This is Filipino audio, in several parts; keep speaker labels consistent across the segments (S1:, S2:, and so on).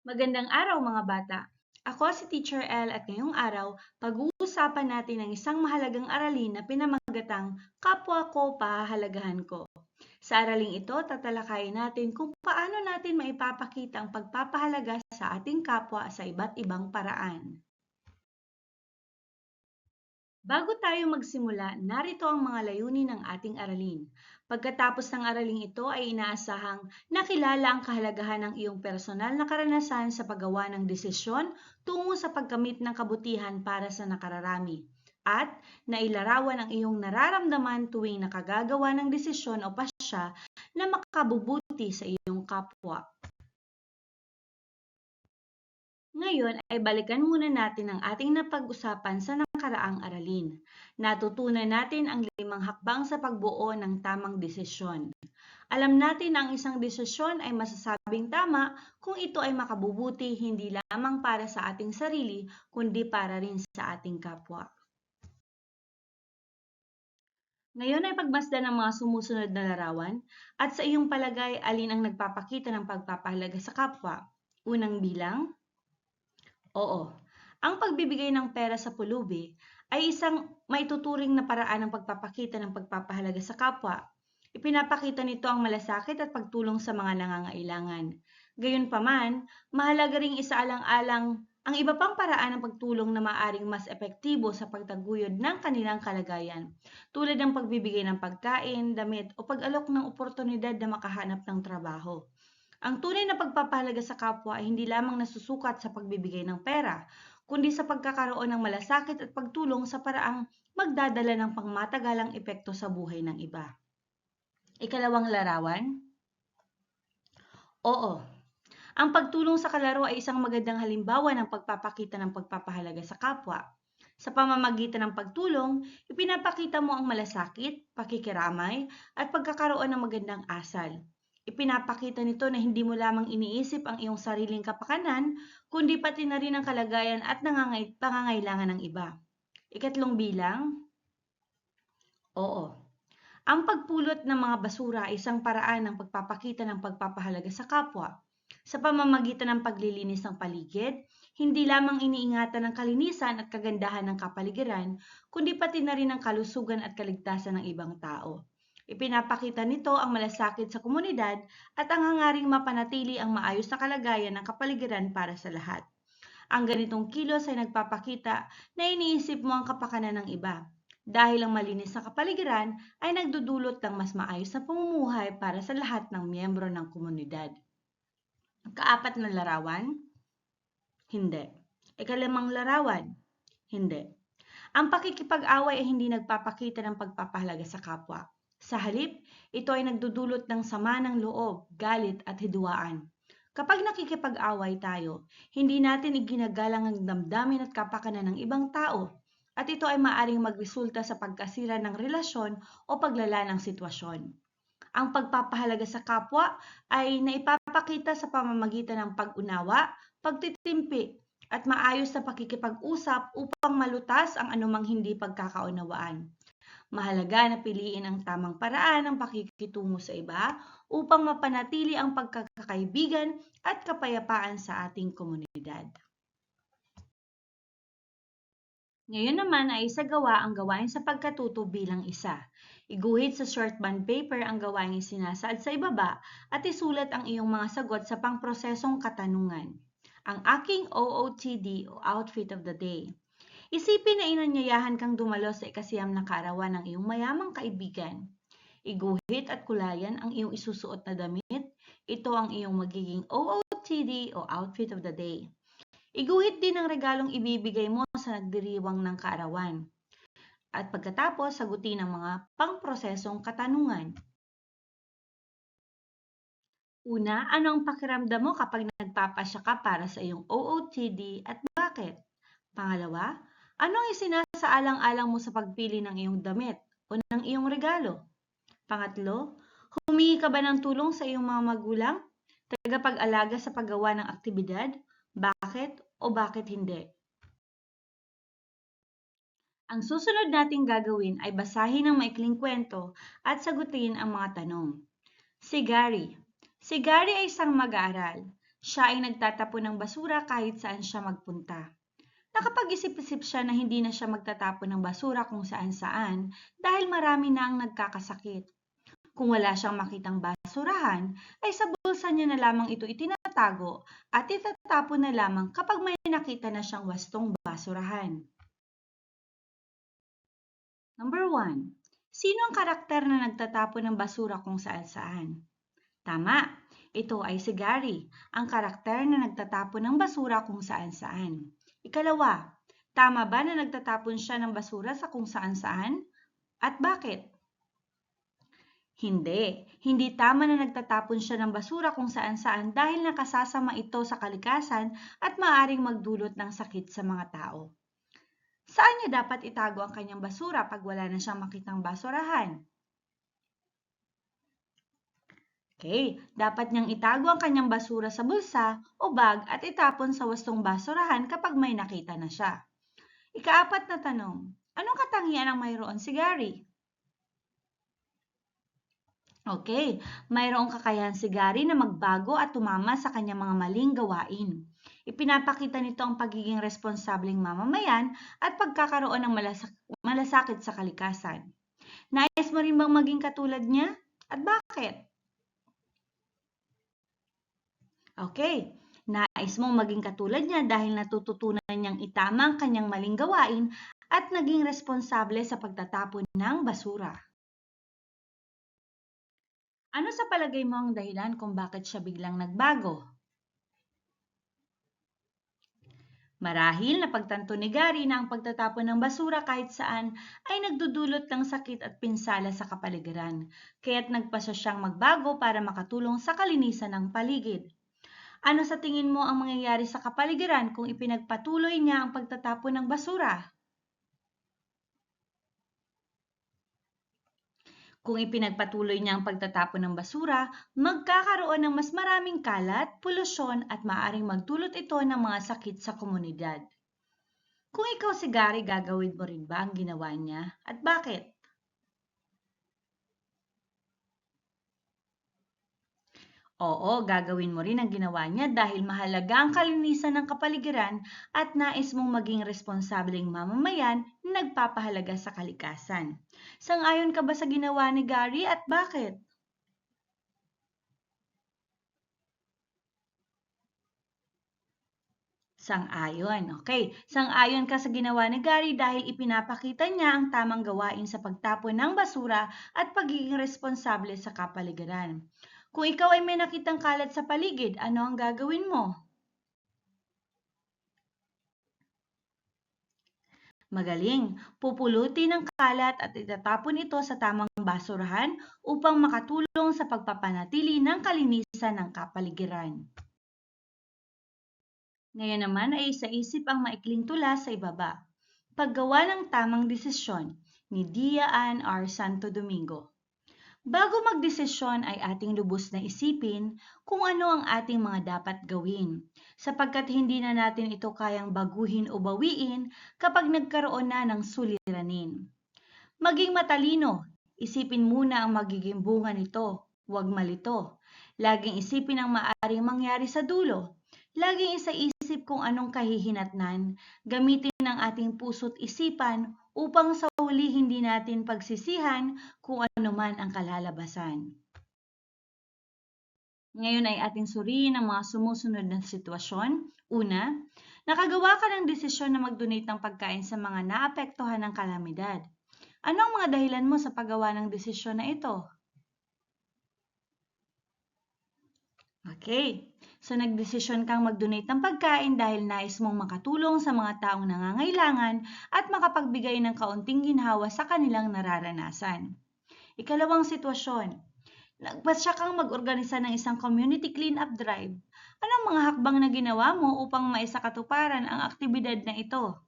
S1: Magandang araw mga bata! Ako si Teacher L at ngayong araw, pag-uusapan natin ang isang mahalagang aralin na pinamagatang Kapwa ko, pahahalagahan ko. Sa araling ito, tatalakayin natin kung paano natin maipapakita ang pagpapahalaga sa ating kapwa sa iba't ibang paraan. Bago tayo magsimula, narito ang mga layunin ng ating aralin. Pagkatapos ng araling ito ay inaasahang nakilala ang kahalagahan ng iyong personal na karanasan sa paggawa ng desisyon tungo sa pagkamit ng kabutihan para sa nakararami. At nailarawan ang iyong nararamdaman tuwing nakagagawa ng desisyon o pasya na makabubuti sa iyong kapwa. Ngayon ay balikan muna natin ang ating napag-usapan sa nakaraang aralin. Natutunan natin ang 5 hakbang sa pagbuo ng tamang desisyon. Alam natin na ang isang desisyon ay masasabing tama kung ito ay makabubuti hindi lamang para sa ating sarili, kundi para rin sa ating kapwa. Ngayon ay pagmasdan ang mga sumusunod na larawan at sa iyong palagay alin ang nagpapakita ng pagpapahalaga sa kapwa. Unang bilang. Oo, ang pagbibigay ng pera sa pulubi ay isang maituturing na paraan ng pagpapakita ng pagpapahalaga sa kapwa. Ipinapakita nito ang malasakit at pagtulong sa mga nangangailangan. Gayunpaman, mahalaga ring isaalang-alang ang iba pang paraan ng pagtulong na maaring mas epektibo sa pagtaguyod ng kanilang kalagayan, tulad ng pagbibigay ng pagkain, damit o pag-alok ng oportunidad na makahanap ng trabaho. Ang tunay na pagpapahalaga sa kapwa ay hindi lamang nasusukat sa pagbibigay ng pera, kundi sa pagkakaroon ng malasakit at pagtulong sa paraang magdadala ng pangmatagalang epekto sa buhay ng iba. Ikalawang larawan. Oo, ang pagtulong sa kalaro ay isang magandang halimbawa ng pagpapakita ng pagpapahalaga sa kapwa. Sa pamamagitan ng pagtulong, ipinapakita mo ang malasakit, pakikiramay, at pagkakaroon ng magandang asal. Ipinapakita nito na hindi mo lamang iniisip ang iyong sariling kapakanan, kundi pati na rin ang kalagayan at pangangailangan ng iba. Ikatlong bilang. Oo. Ang pagpulot ng mga basura ay isang paraan ng pagpapakita ng pagpapahalaga sa kapwa. Sa pamamagitan ng paglilinis ng paligid, hindi lamang iniingatan ang kalinisan at kagandahan ng kapaligiran, kundi pati na rin ang kalusugan at kaligtasan ng ibang tao. Ipinapakita nito ang malasakit sa komunidad at ang hangaring mapanatili ang maayos na kalagayan ng kapaligiran para sa lahat. Ang ganitong kilos ay nagpapakita na iniisip mo ang kapakanan ng iba. Dahil ang malinis na kapaligiran ay nagdudulot ng mas maayos na pamumuhay para sa lahat ng miyembro ng komunidad. Kaapat na larawan? Hindi. Ikalimang larawan? Hindi. Ang pakikipag-away ay hindi nagpapakita ng pagpapahalaga sa kapwa. Sa halip, ito ay nagdudulot ng sama ng loob, galit at hidwaan. Kapag nakikipag-away tayo, hindi natin iginagalang ang damdamin at kapakanan ng ibang tao, at ito ay maaaring magresulta sa pagkasira ng relasyon o paglala ng sitwasyon. Ang pagpapahalaga sa kapwa ay naipapakita sa pamamagitan ng pag-unawa, pagtitimpi, at maayos na pakikipag-usap upang malutas ang anumang hindi pagkakaunawaan. Mahalaga na piliin ang tamang paraan ng pakikitungo sa iba upang mapanatili ang pagkakaibigan at kapayapaan sa ating komunidad. Ngayon naman ay isagawa ang gawain sa pagkatuto bilang isa. Iguhit sa short bond paper ang gawaing sinasaad sa ibaba at isulat ang iyong mga sagot sa pangprosesong katanungan. Ang aking OOTD o Outfit of the Day. Isipin na inanyayahan kang dumalo sa ikasiyam na kaarawan ng iyong mayamang kaibigan. Iguhit at kulayan ang iyong isusuot na damit. Ito ang iyong magiging OOTD o Outfit of the Day. Iguhit din ang regalong ibibigay mo sa nagdiriwang ng kaarawan. At pagkatapos, sagutin ang mga pangprosesong katanungan. Una, ano ang pakiramdam mo kapag nagpapasya ka para sa iyong OOTD at bakit? Pangalawa, ano ang isinasaalang-alang mo sa pagpili ng iyong damit o ng iyong regalo? Pangatlo, humingi ka ba ng tulong sa iyong mga magulang, tagapag-alaga sa paggawa ng aktibidad? Bakit o bakit hindi? Ang susunod nating gagawin ay basahin ang maikling kwento at sagutin ang mga tanong. Si Gary. Si Gary ay isang mag-aaral. Siya ay nagtatapon ng basura kahit saan siya magpunta. Nakapag-isip-isip siya na hindi na siya magtatapon ng basura kung saan-saan dahil marami na ang nagkakasakit. Kung wala siyang makitang basurahan, ay sa bulsa niya na lamang ito itinatago at itatapon na lamang kapag may nakita na siyang wastong basurahan. Number 1. Sino ang karakter na nagtatapon ng basura kung saan-saan? Tama, ito ay si Gary, ang karakter na nagtatapon ng basura kung saan-saan. Ikalawa, tama ba na nagtatapon siya ng basura sa kung saan-saan? At bakit? Hindi tama na nagtatapon siya ng basura kung saan-saan dahil nakasasama ito sa kalikasan at maaaring magdulot ng sakit sa mga tao. Saan niya dapat itago ang kanyang basura pag wala na siyang makitang basurahan? Okay, dapat niyang itago ang kanyang basura sa bulsa o bag at itapon sa wastong basurahan kapag may nakita na siya. Ika-4 na tanong, anong katangian ang mayroon si Gary? Okay, mayroong kakayahan si Gary na magbago at tumama sa kanyang mga maling gawain. Ipinapakita nito ang pagiging responsableng mamamayan at pagkakaroon ng malasakit sa kalikasan. Nais mo rin bang maging katulad niya? At bakit? Okay, nais mong maging katulad niya dahil natututunan niyang itama ang kanyang maling gawain at naging responsable sa pagtatapon ng basura. Ano sa palagay mo ang dahilan kung bakit siya biglang nagbago? Marahil napagtanto ni Gary na ang pagtatapon ng basura kahit saan ay nagdudulot ng sakit at pinsala sa kapaligiran, kaya't nagpasya siyang magbago para makatulong sa kalinisan ng paligid. Ano sa tingin mo ang mangyayari sa kapaligiran kung ipinagpatuloy niya ang pagtatapon ng basura? Kung ipinagpatuloy niya ang pagtatapon ng basura, magkakaroon ng mas maraming kalat, polusyon at maaaring magdulot ito ng mga sakit sa komunidad. Kung ikaw si Gary, gagawin mo rin ba ang ginawa niya? At bakit? Oo, gagawin mo rin ang ginawa niya dahil mahalaga ang kalinisan ng kapaligiran at nais mong maging responsableng mamamayan na nagpapahalaga sa kalikasan. Sang-ayon ka ba sa ginawa ni Gary at bakit? Sang-ayon. Okay. Sang-ayon ka sa ginawa ni Gary dahil ipinapakita niya ang tamang gawain sa pagtapon ng basura at pagiging responsable sa kapaligiran. Kung ikaw ay may nakitang kalat sa paligid, ano ang gagawin mo? Magaling, pupulutin ang kalat at itatapon ito sa tamang basurahan upang makatulong sa pagpapanatili ng kalinisan ng kapaligiran. Ngayon naman ay isaisip ang maikling tula sa ibaba. Paggawa ng tamang desisyon ni Dian R. Santo Domingo. Bago magdesisyon ay ating lubos na isipin kung ano ang ating mga dapat gawin, sapagkat hindi na natin ito kayang baguhin o bawiin kapag nagkaroon na ng suliranin. Maging matalino, isipin muna ang magiging bunga nito, huwag malito. Laging isipin ang maaaring mangyari sa dulo. Laging isaisip kung anong kahihinatnan, gamitin ang ating puso't isipan upang sa huli hindi natin pagsisihan kung ano man ang kalalabasan. Ngayon ay ating suriin ang mga sumusunod na sitwasyon. Una, nakagawa ka ng desisyon na mag-donate ng pagkain sa mga naapektuhan ng kalamidad. Ano ang mga dahilan mo sa paggawa ng desisyon na ito? Okay, so nagdesisyon kang mag-donate ng pagkain dahil nais mong makatulong sa mga taong nangangailangan at makapagbigay ng kaunting ginhawa sa kanilang nararanasan. Ikalawang sitwasyon, nagpasya kang mag-organisa ng isang community clean-up drive. Anong mga hakbang na ginawa mo upang maisakatuparan ang aktibidad na ito?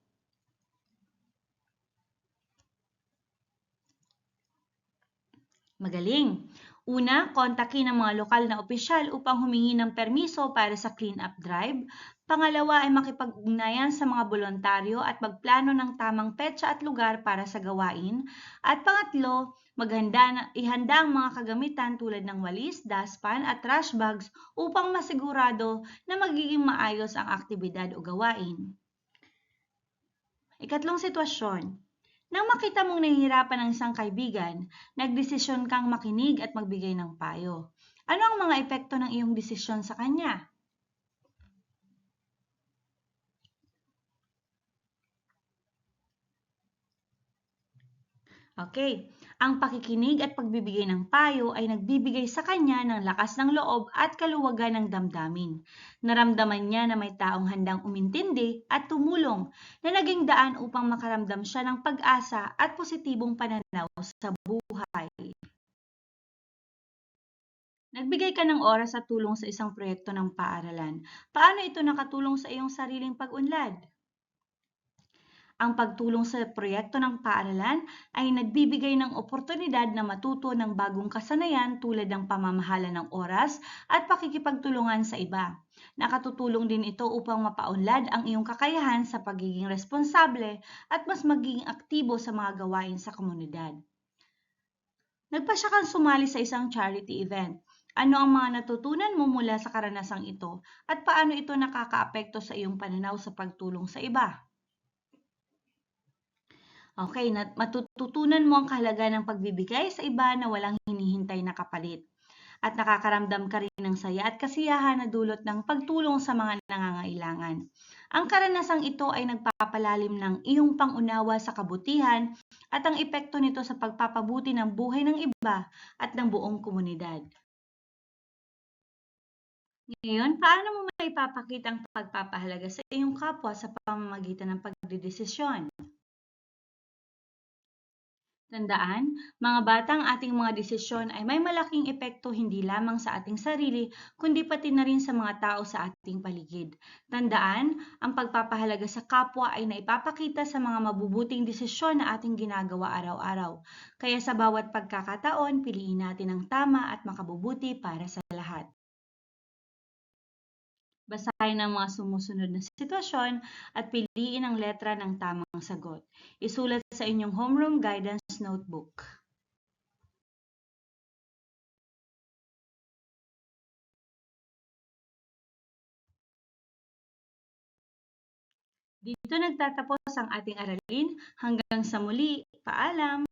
S1: Magaling! Una, kontakin ang mga lokal na opisyal upang humingi ng permiso para sa clean-up drive. Pangalawa ay makipag-ugnayan sa mga bolontaryo at magplano ng tamang petsa at lugar para sa gawain. At pangatlo, ihanda ang mga kagamitan tulad ng walis, dustpan at trash bags upang masigurado na magiging maayos ang aktibidad o gawain. Ikatlong sitwasyon. Nang makita mong nahihirapan ang isang kaibigan, nagdesisyon kang makinig at magbigay ng payo. Ano ang mga epekto ng iyong desisyon sa kanya? Okay, ang pakikinig at pagbibigay ng payo ay nagbibigay sa kanya ng lakas ng loob at kaluwagan ng damdamin. Naramdaman niya na may taong handang umintindi at tumulong na naging daan upang makaramdam siya ng pag-asa at positibong pananaw sa buhay. Nagbigay ka ng oras at tulong sa isang proyekto ng paaralan. Paano ito nakatulong sa iyong sariling pag-unlad? Ang pagtulong sa proyekto ng paaralan ay nagbibigay ng oportunidad na matuto ng bagong kasanayan tulad ng pamamahala ng oras at pakikipagtulungan sa iba. Nakatutulong din ito upang mapaunlad ang iyong kakayahan sa pagiging responsable at mas magiging aktibo sa mga gawain sa komunidad. Nagpasya kang sumali sa isang charity event. Ano ang mga natutunan mo mula sa karanasang ito at paano ito nakakaapekto sa iyong pananaw sa pagtulong sa iba? Okay, matututunan mo ang kahalaga ng pagbibigay sa iba na walang hinihintay na kapalit. At nakakaramdam ka rin ng saya at kasiyahan na dulot ng pagtulong sa mga nangangailangan. Ang karanasang ito ay nagpapalalim ng iyong pangunawa sa kabutihan at ang epekto nito sa pagpapabuti ng buhay ng iba at ng buong komunidad. Ngayon, paano mo maipapakita ang pagpapahalaga sa iyong kapwa sa pamamagitan ng pagdedesisyon? Tandaan, mga batang ating mga desisyon ay may malaking epekto hindi lamang sa ating sarili, kundi pati na rin sa mga tao sa ating paligid. Tandaan, ang pagpapahalaga sa kapwa ay naipapakita sa mga mabubuting desisyon na ating ginagawa araw-araw. Kaya sa bawat pagkakataon, piliin natin ang tama at makabubuti para sa lahat. Basahin ang mga sumusunod na sitwasyon at piliin ang letra ng tamang sagot. Isulat sa inyong homeroom guidance notebook. Dito nagtatapos ang ating aralin. Hanggang sa muli, paalam!